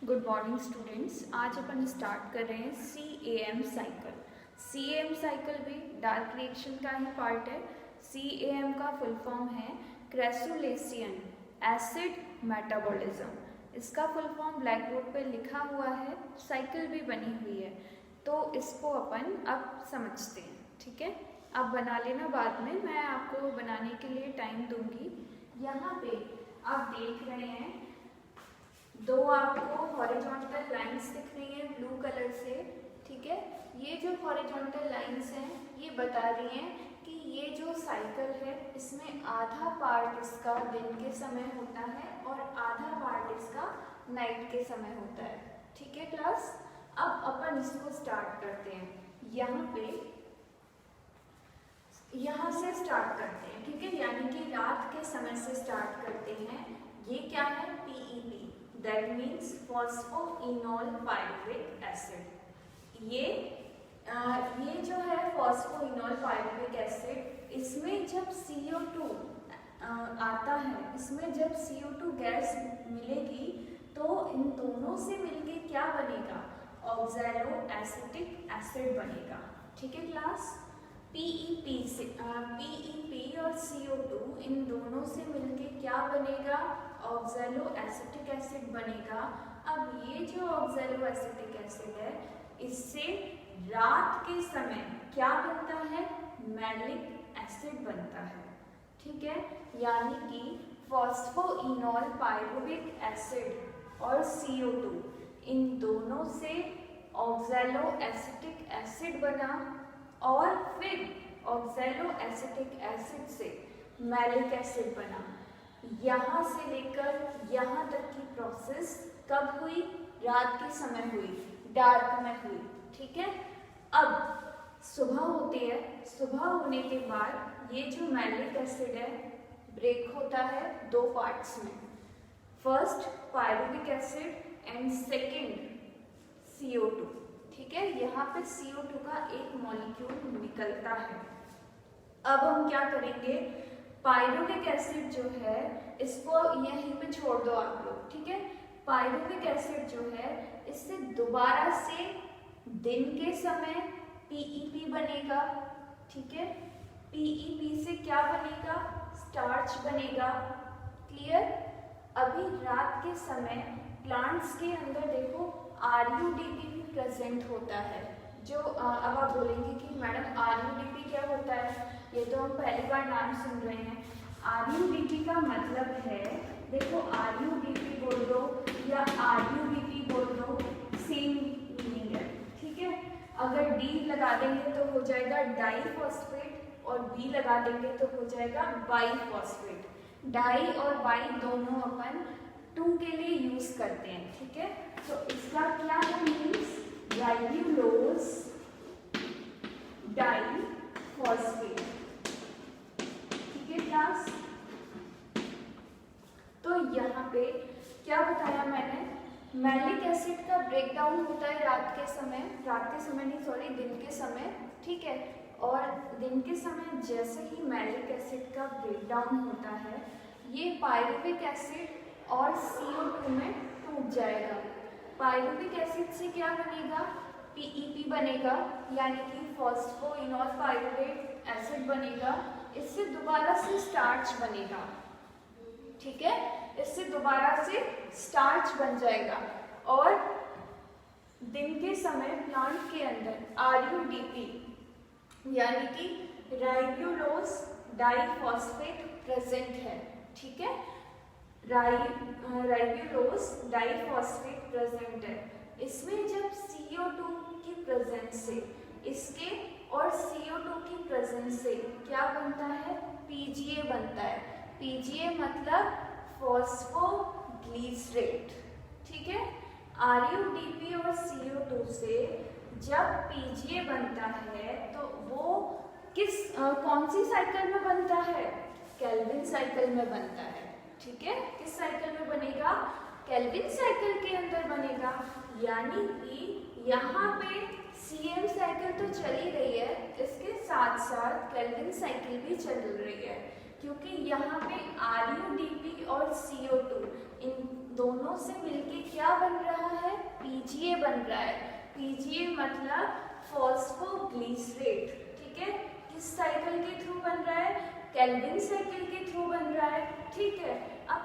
Good morning students. आज अपन start कर रहे हैं CAM साइकिल। CAM साइकिल भी डार्क रिएक्शन का ही पार्ट है। CAM का फुल फॉर्म है क्रेसुलेशियन एसिड मेटाबॉलिज्म। इसका फुल फॉर्म ब्लैक बोर्ड पे लिखा हुआ है, साइकिल भी बनी हुई है, तो इसको अपन अब समझते हैं। ठीक है, आप बना लेना, बाद में मैं आपको बनाने के लिए टाइम दूंगी। यहाँ पे आप देख रहे हैं दो आपको हॉरिजॉन्टल लाइंस दिख रही है ब्लू कलर से। ठीक है, ये जो हॉरिजॉन्टल लाइंस हैं ये बता रही हैं कि ये जो साइकिल है इसमें आधा पार्ट इसका दिन के समय होता है और आधा पार्ट इसका नाइट के समय होता है। ठीक है क्लास, अब अपन इसको स्टार्ट करते हैं। यहाँ से स्टार्ट करते हैं, ठीक है, यानी कि रात के समय से स्टार्ट करते हैं। ये क्या है? PEP, that means phosphoenol pyruvic acid. ये जो है फॉस्फोइनोल पायरुविक एसिड, इसमें जब CO2 आता है, इसमें जब CO2 गैस मिलेगी तो इन दोनों से मिलके क्या बनेगा? ऑक्सैलो एसिटिक एसिड बनेगा। ठीक है क्लास, PEP और CO2 इन दोनों से मिलके क्या बनेगा? ऑक्सैलो एसिटिक एसिड बनेगा। अब ये जो ऑक्सैलो एसिटिक एसिड है, इससे रात के समय क्या बनता है? मैलिक एसिड बनता है। ठीक है, यानी कि फॉस्फोइनोल पायरुविक एसिड और CO2 इन दोनों से ऑक्सैलो एसिटिक एसिड बना और फिर ऑक्सैलो एसिटिक एसिड से मैलिक एसिड बना। यहाँ से लेकर यहाँ तक की प्रोसेस कब हुई? रात के समय हुई, डार्क में हुई। ठीक है, अब सुबह होती है, सुबह होने के बाद ये जो मैलिक एसिड है ब्रेक होता है दो पार्ट्स में, first pyruvic acid and second CO2। ठीक है, यहाँ पे CO2 का एक मॉलिक्यूल निकलता है। अब हम क्या करेंगे? पायरुविक एसिड जो है इसको यहीं पे छोड़ दो आप लोग। ठीक है, पायरुविक एसिड जो है इससे दोबारा से दिन के समय PEP बनेगा। ठीक है, PEP से क्या बनेगा? स्टार्च बनेगा। क्लियर? अभी रात के समय प्लांट्स के अंदर देखो RUDP भी प्रेजेंट होता है। जो अब आप बोलेंगे कि मैडम RUDP क्या होता है? ये तो हम पहली बार नाम सुन रहे हैं। RUDP का मतलब है, देखो RUDP बोल दो या RUDP बोल दो, सेम मीनिंग है। ठीक है, अगर D लगा देंगे तो हो जाएगा डाईफॉस्फेट और B लगा देंगे तो हो जाएगा बाईफॉस्फेट। डाई और बाई दोनों अपन 2 के लिए यूज करते हैं। ठीक है, तो इसका क्या है? Means ribulose diphosphate. ठीक है क्लास, तो यहाँ पे क्या बताया मैंने? मैलिक एसिड का ब्रेकडाउन होता है रात के समय नहीं सॉरी, दिन के समय। ठीक है, और दिन के समय जैसे ही मैलिक एसिड का ब्रेकडाउन होता है, ये पायरुविक एसिड और CO2 में टूट जाएगा। पायरुविक एसिड से क्या बनेगा? PEP बनेगा, यानी कि फॉस्फोइनोल पायरुवेट एसिड बनेगा। इससे दोबारा से स्टार्च बनेगा। ठीक है, इससे दोबारा से स्टार्च बन जाएगा और दिन के समय प्लांट के अंदर RUDP यानी कि राइब्यूलोज डाईफॉस्फेट प्रेजेंट है। ठीक है, राइब्यूलोज डाईफॉस्फेट प्रेजेंट है। इसमें जब CO2 की प्रेजेंस से, इसके और CO2 की प्रेजेंस से क्या बनता है? PGA बनता है। PGA मतलब फॉस्फोग्लिसरेट। ठीक है, RUDP और CO2 से जब PGA बनता है तो वो कौन सी साइकिल में बनता है? केल्विन साइकिल में बनता है। ठीक है, किस साइकिल में बनेगा? केल्विन साइकिल के अंदर बनेगा। यानी कि यहाँ पे CM साइकिल तो चली रही है, इसके साथ साथ केल्विन साइकिल भी चल रही है, क्योंकि यहाँ पे RUDP और CO2 इन दोनों से मिलके क्या बन रहा है, पीजीए बन रहा है। पीजीए मतलब फॉस्फोग्लिसरेट, ठीक है। किस साइकिल के थ्रू बन रहा है, केल्विन साइकिल के थ्रू बन रहा है, ठीक है। अब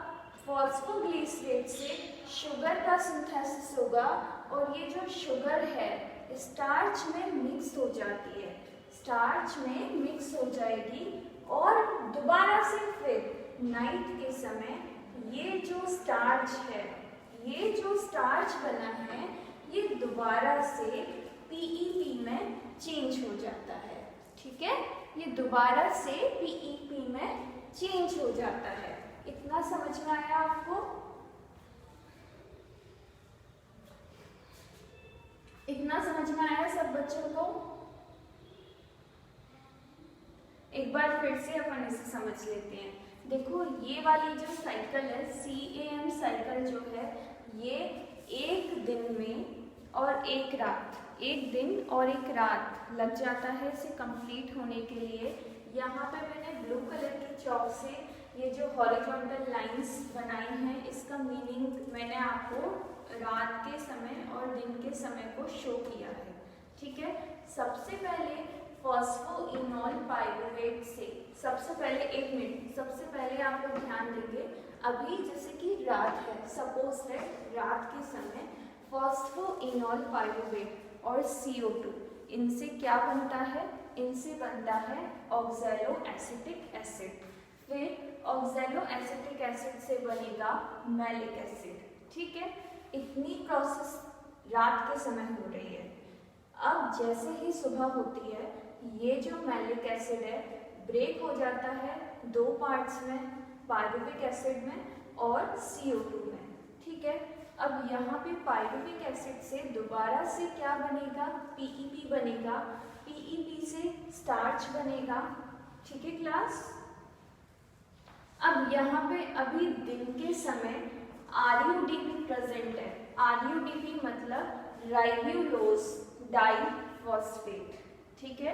फॉस्फोग्लिसरेट से शुगर का सिंथेसिस होगा और ये जो शुगर है स्टार्च में मिक्स हो जाती है, स्टार्च में मिक्स हो जाएगी और दोबारा से फिर नाइट के समय ये जो स्टार्च है, ये जो स्टार्च बना है, ये दोबारा से पीईपी में चेंज हो जाता है, ठीक है। ये दोबारा से पीईपी में चेंज हो जाता है। इतना समझ में आया आपको? इतना समझ में आया सब बच्चों को? एक बार फिर से अपन इसे समझ लेते हैं। देखो ये वाली जो साइकिल है, CAM साइकिल जो है, ये एक दिन में और एक रात, एक दिन और एक रात लग जाता है इसे कंप्लीट होने के लिए। यहाँ पे मैंने ब्लू कलर की चॉक से ये जो हॉरिजॉन्टल लाइंस बनाई हैं, इसका मीनिंग मैंने आपको रात के समय और दिन के समय को शो किया है, ठीक है। सबसे पहले फॉस्फोइनॉल पाइरुवेट से, सबसे पहले एक मिनट, सबसे पहले आप लोग ध्यान देंगे, अभी जैसे कि रात है, सपोज है रात के समय, फॉस्फोइनॉल पाइरुवेट और CO2, इनसे क्या बनता है, इनसे बनता है ऑक्सैलो एसिटिक एसिड। फिर ऑक्सैलो एसिटिक एसिड से बनेगा मैलिक एसिड, ठीक है। इतनी प्रोसेस रात के समय हो रही है। अब जैसे ही सुबह होती है, ये जो मैलिक एसिड है ब्रेक हो जाता है दो पार्ट्स में, पाइरुविक एसिड में और CO2 में, ठीक है। अब यहाँ पे पाइरुविक एसिड से दोबारा से क्या बनेगा, पीईपी बनेगा, पीईपी से स्टार्च बनेगा, ठीक है क्लास। अब यहाँ पे अभी दिन के समय RUDP प्रेजेंट है, RUDP मतलब राइब्यूलोज डाइफॉस्फेट, ठीक है।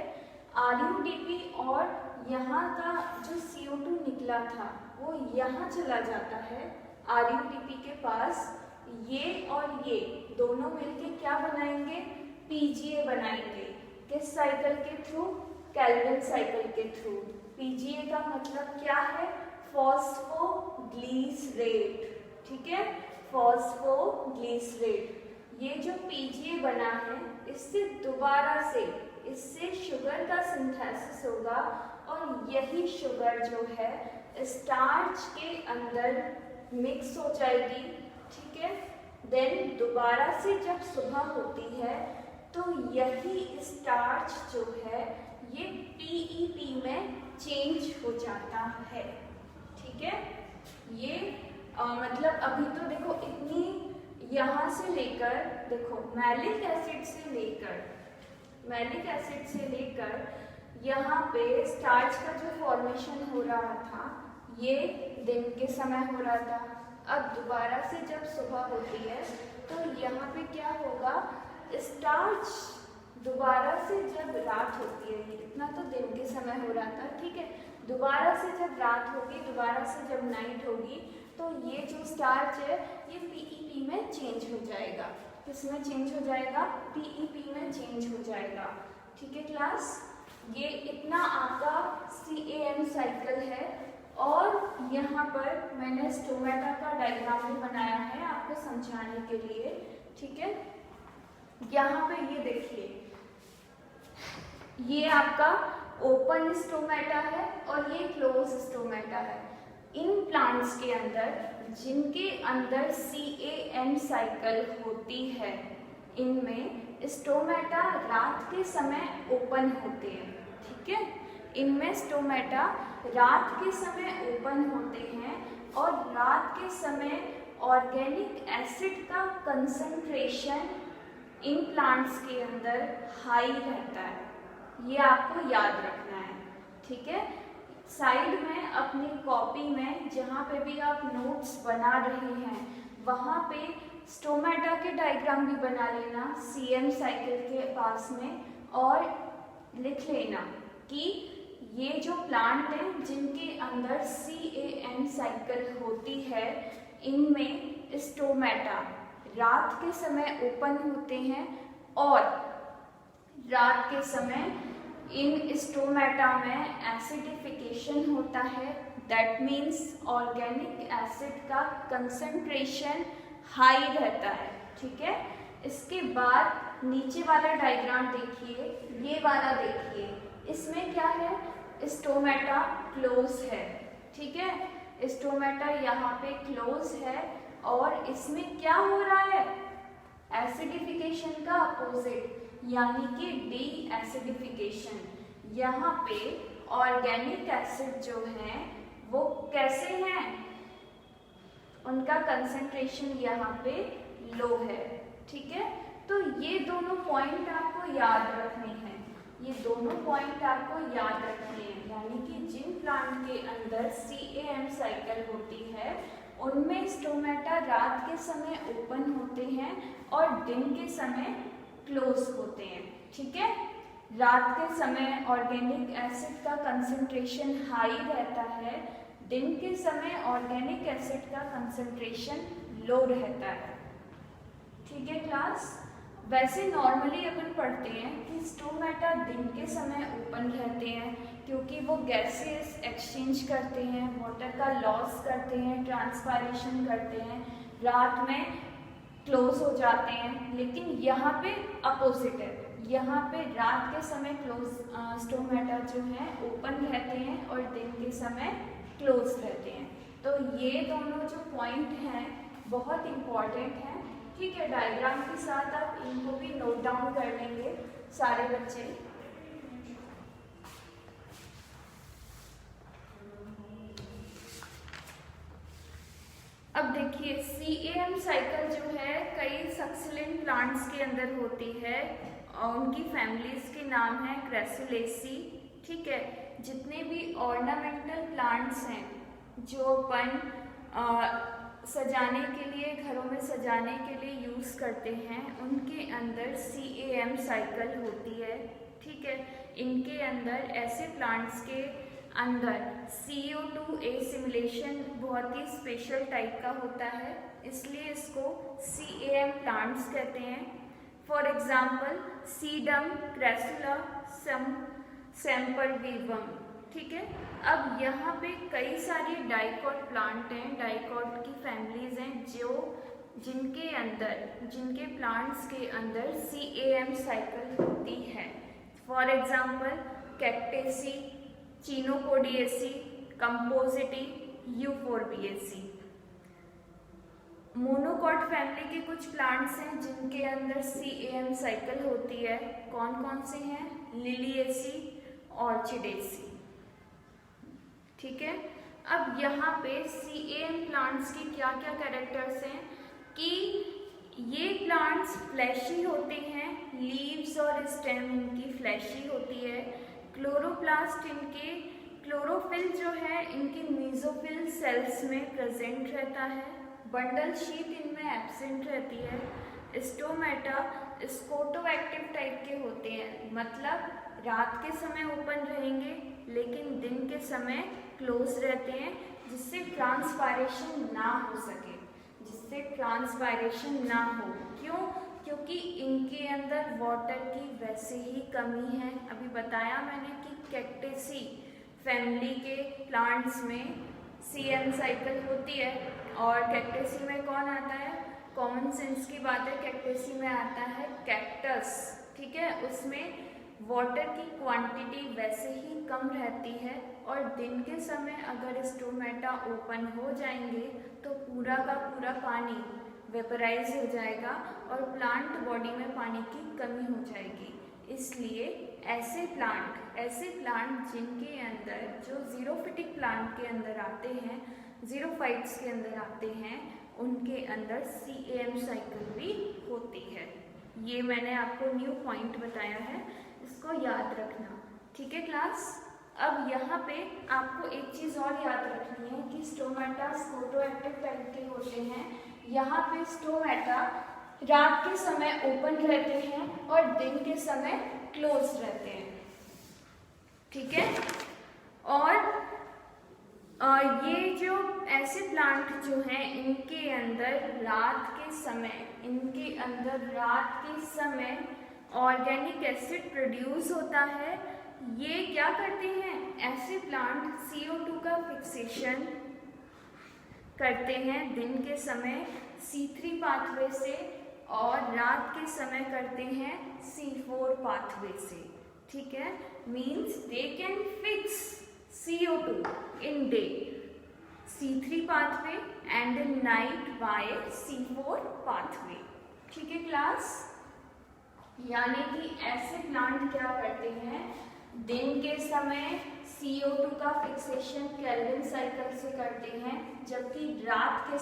RUDP और यहाँ का जो CO2 निकला था वो यहाँ चला जाता है RUDP के पास, ये और ये दोनों मिलके क्या बनाएंगे, PGA बनाएंगे। किस साइकिल के थ्रू, केल्विन साइकिल के थ्रू। PGA का मतलब क्या है, फॉस्फोग्लिसरेट, ठीक है, फॉस्फोग्लिसरेट। ये जो PGA बना है इससे दोबारा से इससे शुगर का सिंथेसिस होगा और यही शुगर जो है स्टार्च के अंदर मिक्स हो जाएगी, ठीक है। देन दोबारा से जब सुबह होती है तो यही स्टार्च जो है ये पीईपी में चेंज हो जाता है, ठीक है। ये मतलब अभी तो देखो इतनी यहाँ से लेकर, देखो मैलिक एसिड से लेकर यहाँ पे स्टार्च का जो फॉर्मेशन हो रहा था ये दिन के समय हो रहा था। अब दोबारा से जब सुबह होती है तो यहाँ पे क्या होगा, स्टार्च दोबारा से जब रात होती है, इतना तो दिन के समय हो रहा था, ठीक है। दोबारा से जब रात होगी, दोबारा से जब नाइट होगी तो ये जो स्टार्च है ये पीईपी में चेंज हो जाएगा। किसमें चेंज हो जाएगा, पीईपी में चेंज हो जाएगा, ठीक है क्लास। ये इतना आपका CAM साइकिल है और यहाँ पर मैंने स्टोमेटा का डायग्राम भी बनाया है आपको समझाने के लिए, ठीक है। यहाँ पे ये देखिए, ये आपका ओपन स्टोमेटा है और ये क्लोज स्टोमेटा है। इन प्लांट्स के अंदर जिनके अंदर CAM साइकिल होती है, इनमें स्टोमेटा रात के समय ओपन होते हैं, ठीक है। इनमें स्टोमेटा रात के समय ओपन होते हैं और रात के समय ऑर्गेनिक एसिड का कंसंट्रेशन इन प्लांट्स के अंदर हाई रहता है, ये आपको याद रखना है, ठीक है। साइड में अपनी कॉपी में जहाँ पे भी आप नोट्स बना रहे हैं वहाँ पे स्टोमेटा के डायग्राम भी बना लेना CM साइकिल के पास में और लिख लेना कि ये जो प्लांट हैं जिनके अंदर CAM साइकिल होती है, इनमें स्टोमेटा रात के समय ओपन होते हैं और रात के समय इन स्टोमेटा में एसिडिफिकेशन होता है। दैट मीन्स ऑर्गेनिक एसिड का कंसंट्रेशन हाई रहता है। ठीक है, इसके बाद नीचे वाला डायग्राम देखिए, ये वाला देखिए, इसमें क्या है, स्टोमेटा क्लोज है। ठीक है, स्टोमेटा यहाँ पे क्लोज है और इसमें क्या हो रहा है, एसिडिफिकेशन का अपोजिट यानी कि डी एसिडिफिकेशन। यहाँ पे ऑर्गेनिक एसिड जो हैं वो कैसे हैं, उनका कंसंट्रेशन यहाँ पे लो है। ठीक है, तो ये दोनों पॉइंट आपको याद रखने हैं, ये दोनों पॉइंट आपको याद रखने हैं, यानी कि जिन प्लांट के अंदर CAM साइकिल होती है उनमें स्टोमेटा रात के समय ओपन होते हैं और दिन के समय क्लोज होते हैं। ठीक है, रात के समय ऑर्गेनिक एसिड का कंसंट्रेशन हाई रहता है, दिन के समय ऑर्गेनिक एसिड का कंसंट्रेशन लो रहता है। ठीक है क्लास, वैसे नॉर्मली अपन पढ़ते हैं कि स्टोमेटा दिन के समय ओपन रहते हैं क्योंकि वो गैसेस एक्सचेंज करते हैं, वाटर का लॉस करते हैं, ट्रांसपायरेशन करते हैं, रात में क्लोज हो जाते हैं। लेकिन यहाँ पे अपोजिट है, यहाँ पे रात के समय क्लोज स्टोमेटा जो है ओपन रहते हैं और दिन के समय क्लोज रहते हैं। तो ये दोनों जो पॉइंट हैं बहुत इम्पॉर्टेंट हैं। ठीक है, डायग्राम के साथ आप इनको भी नोट डाउन कर लेंगे सारे बच्चे। अब देखिए CAM साइकिल जो है कई सक्सिलेंट प्लांट्स के अंदर होती है और उनकी फैमिलीज के नाम है क्रैसुलेसी। ठीक है, जितने भी ऑर्नामेंटल प्लांट्स हैं जो अपन सजाने के लिए, घरों में सजाने के लिए यूज़ करते हैं, उनके अंदर CAM साइकिल होती है। ठीक है, इनके अंदर ऐसे प्लांट्स के अंदर CO2 एसिमिलेशन बहुत ही स्पेशल टाइप का होता है, इसलिए इसको CAM प्लांट्स कहते हैं। For example sedum, crassula, sempervivum. ठीक है, अब यहाँ पे कई सारी डाइकॉट प्लांट हैं, डाइकॉट की फैमिलीज हैं जो जिनके प्लांट्स के अंदर CAM साइकिल होती है। For example cactaceae, chenopodiaceae, compositae, euphorbiaceae. Monocot family के कुछ प्लांट्स हैं जिनके अंदर CAM साइकिल होती है। कौन कौन से हैं, लिलिएसी, ऑर्चिडेसी। ठीक है, अब यहाँ पे CAM प्लांट्स की क्या क्या कैरेक्टर्स हैं कि ये प्लांट्स फ्लैशी होते हैं, लीव्स और स्टेम इनकी फ्लैशी होती है, क्लोरोप्लास्ट इनके, क्लोरोफिल जो है इनके मीजोफिल सेल्स में प्रेजेंट रहता है, बंडल शीट इनमें एब्सेंट रहती है, स्टोमेटा स्कोटोएक्टिव टाइप के होते हैं, मतलब रात के समय ओपन रहेंगे लेकिन दिन के समय क्लोज रहते हैं, जिससे ट्रांसपायरेशन ना हो सके, जिससे ट्रांसपायरेशन ना हो। क्यों? क्योंकि इनके अंदर वाटर की वैसे ही कमी है। अभी बताया मैंने कि कैक्टेसी फैमिली के प्लांट्स में CAM साइकिल होती है और कैक्टेसी में कौन आता है, कॉमन सेंस की बात है, कैक्टेसी में आता है कैक्टस। ठीक है, उसमें वाटर की क्वांटिटी वैसे ही कम रहती है और दिन के समय अगर स्टोमेटा ओपन हो जाएंगे तो पूरा का पूरा पानी वेपराइज हो जाएगा और प्लांट बॉडी में पानी की कमी हो जाएगी। इसलिए ऐसे प्लांट जिनके अंदर, जो जीरोफिटिक प्लांट के अंदर आते हैं, जीरोफाइट्स के अंदर आते हैं, उनके अंदर CAM साइकिल भी होती है। ये मैंने आपको न्यू पॉइंट बताया है, इसको याद रखना। ठीक है क्लास, अब यहाँ पे आपको एक चीज़ और याद रखनी है कि स्टोमेटा स्कोटोएक्टिव टाइप के होते हैं। यहाँ पे स्टोमेटा रात के समय ओपन रहते हैं और दिन के समय क्लोज रहते हैं। ठीक है, और ये जो ऐसे प्लांट जो हैं इनके अंदर रात के समय ऑर्गेनिक एसिड प्रोड्यूस होता है। ये क्या करते हैं, ऐसे प्लांट CO2 का फिक्सेशन करते हैं दिन के समय C3 पाथवे से और रात के समय करते हैं C4 पाथवे से। ठीक है, means they can fix CO2 in day C3 pathway and in night by C4 pathway। ठीक है क्लास, यानी कि ऐसे प्लांट क्या करते हैं, दिन के समय CO2 का फिक्सेशन केल्विन साइकिल से करते हैं, जबकि रात के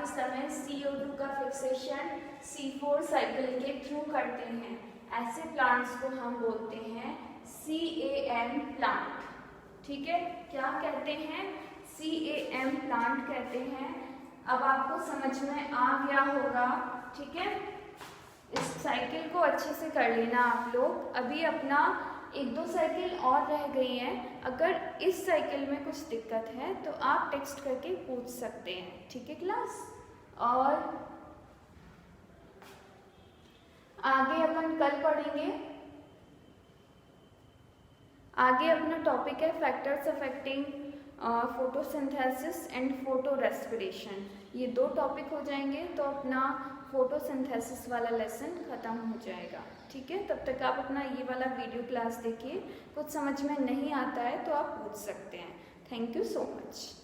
समय CO2 का फिक्सेशन C4 साइकिल के थ्रू करते हैं। ऐसे प्लांट्स को हम बोलते हैं CAM प्लांट। ठीक है, क्या कहते हैं, CAM प्लांट कहते हैं। अब आपको समझ में आ गया होगा। ठीक है, इस साइकिल को अच्छे से कर लेना आप लोग। अभी अपना 1-2 साइकिल और रह गई हैं। अगर इस साइकिल में कुछ दिक्कत है तो आप टेक्स्ट करके पूछ सकते हैं। ठीक है क्लास, और आगे अपन कल पढ़ेंगे। आगे अपना टॉपिक है factors affecting photosynthesis and photo respiration. ये 2 टॉपिक हो जाएंगे तो अपना फोटोसिंथेसिस वाला लेसन ख़त्म हो जाएगा। ठीक है, तब तक आप अपना ये वाला वीडियो क्लास देखिए। कुछ समझ में नहीं आता है तो आप पूछ सकते हैं। Thank you so much.